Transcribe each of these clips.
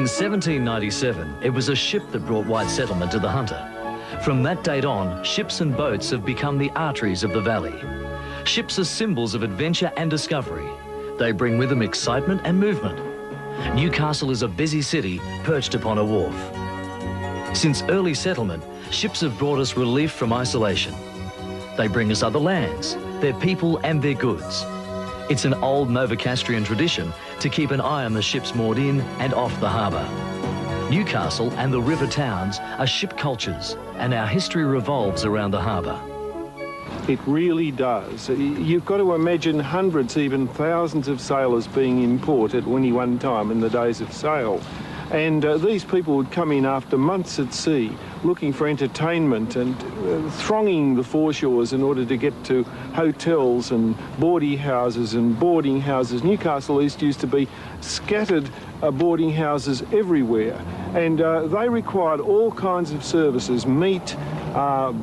In 1797, it was a ship that brought white settlement to the Hunter. From that date on, ships and boats have become the arteries of the valley. Ships are symbols of adventure and discovery. They bring with them excitement and movement. Newcastle is a busy city perched upon a wharf. Since early settlement, ships have brought us relief from isolation. They bring us other lands, their people and their goods. It's an old Novocastrian tradition to keep an eye on the ships moored in and off the harbour. Newcastle and the river towns are ship cultures, and our history revolves around the harbour. It really does. You've got to imagine hundreds, even thousands of sailors being in port at any one time in the days of sail. And these people would come in after months at sea looking for entertainment and thronging the foreshores in order to get to hotels and boarding houses and boarding houses. Newcastle East used to be scattered boarding houses everywhere, and they required all kinds of services, meat,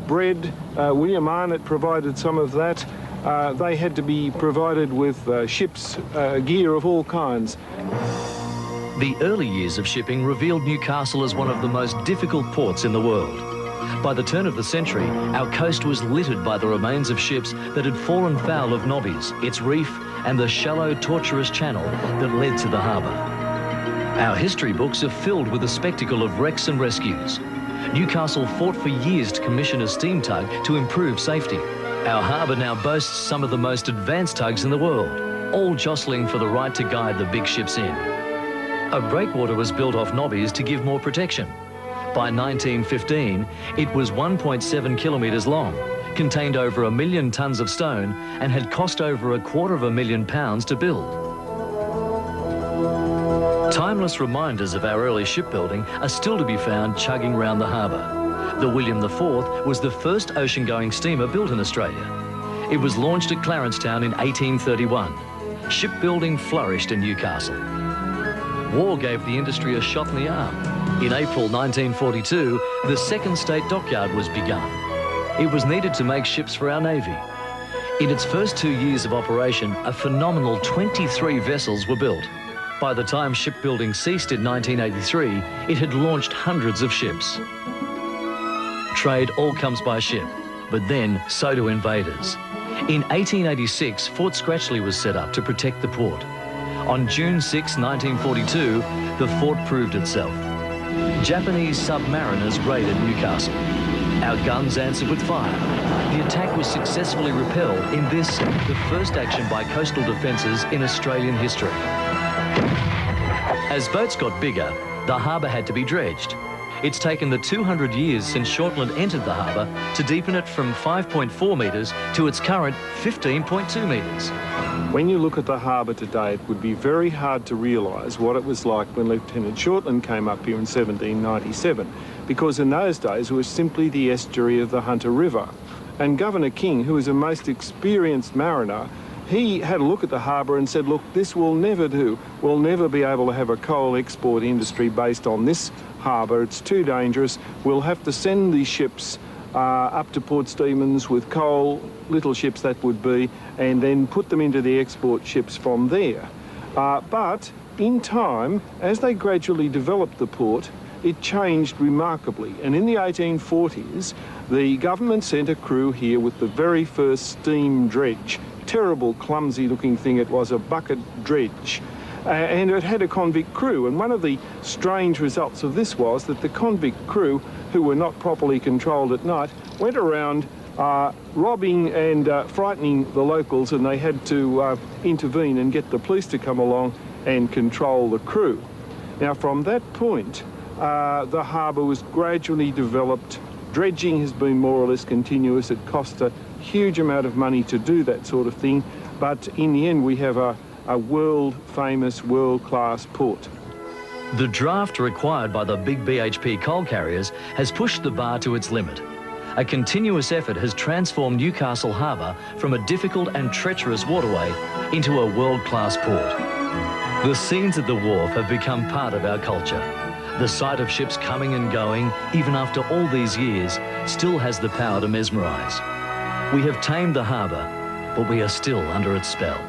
bread. William Arnott provided some of that. They had to be provided with ship's gear of all kinds. The early years of shipping revealed Newcastle as one of the most difficult ports in the world. By the turn of the century, our coast was littered by the remains of ships that had fallen foul of Nobby's, its reef, and the shallow, tortuous channel that led to the harbour. Our history books are filled with the spectacle of wrecks and rescues. Newcastle fought for years to commission a steam tug to improve safety. Our harbour now boasts some of the most advanced tugs in the world, all jostling for the right to guide the big ships in. A breakwater was built off Nobby's to give more protection. By 1915, it was 1.7 kilometres long, contained over 1 million tonnes of stone, and had cost over £250,000 to build. Timeless reminders of our early shipbuilding are still to be found chugging round the harbour. The William IV was the first ocean-going steamer built in Australia. It was launched at Clarencetown in 1831. Shipbuilding flourished in Newcastle. War gave the industry a shot in the arm. In April 1942, the second state dockyard was begun. It was needed to make ships for our Navy. In its first 2 years of operation, a phenomenal 23 vessels were built. By the time shipbuilding ceased in 1983, it had launched hundreds of ships. Trade all comes by ship, but then so do invaders. In 1886, Fort Scratchley was set up to protect the port. On June 6, 1942, the fort proved itself. Japanese submariners raided Newcastle. Our guns answered with fire. The attack was successfully repelled in this, the first action by coastal defences in Australian history. As boats got bigger, the harbour had to be dredged. It's taken the 200 years since Shortland entered the harbour to deepen it from 5.4 metres to its current 15.2 metres. When you look at the harbour today, it would be very hard to realise what it was like when Lieutenant Shortland came up here in 1797, because in those days it was simply the estuary of the Hunter River. And Governor King, who was a most experienced mariner, he had a look at the harbour and said, look, this will never do. We'll never be able to have a coal export industry based on this harbour. It's too dangerous. We'll have to send these ships up to Port Stephens with coal, little ships that would be, and then put them into the export ships from there. But in time, as they gradually developed the port, it changed remarkably. And in the 1840s, the government sent a crew here with the very first steam dredge. Terrible, clumsy-looking thing it was, a bucket dredge. And it had a convict crew, and one of the strange results of this was that the convict crew, who were not properly controlled at night, went around robbing and frightening the locals, and they had to intervene and get the police to come along and control the crew. Now, from that point, the harbour was gradually developed. Dredging has been more or less continuous. It cost a huge amount of money to do that sort of thing, but in the end we have a world-famous, world-class port. The draft required by the big BHP coal carriers has pushed the bar to its limit. A continuous effort has transformed Newcastle Harbour from a difficult and treacherous waterway into a world-class port. The scenes at the wharf have become part of our culture. The sight of ships coming and going, even after all these years, still has the power to mesmerise. We have tamed the harbour, but we are still under its spell.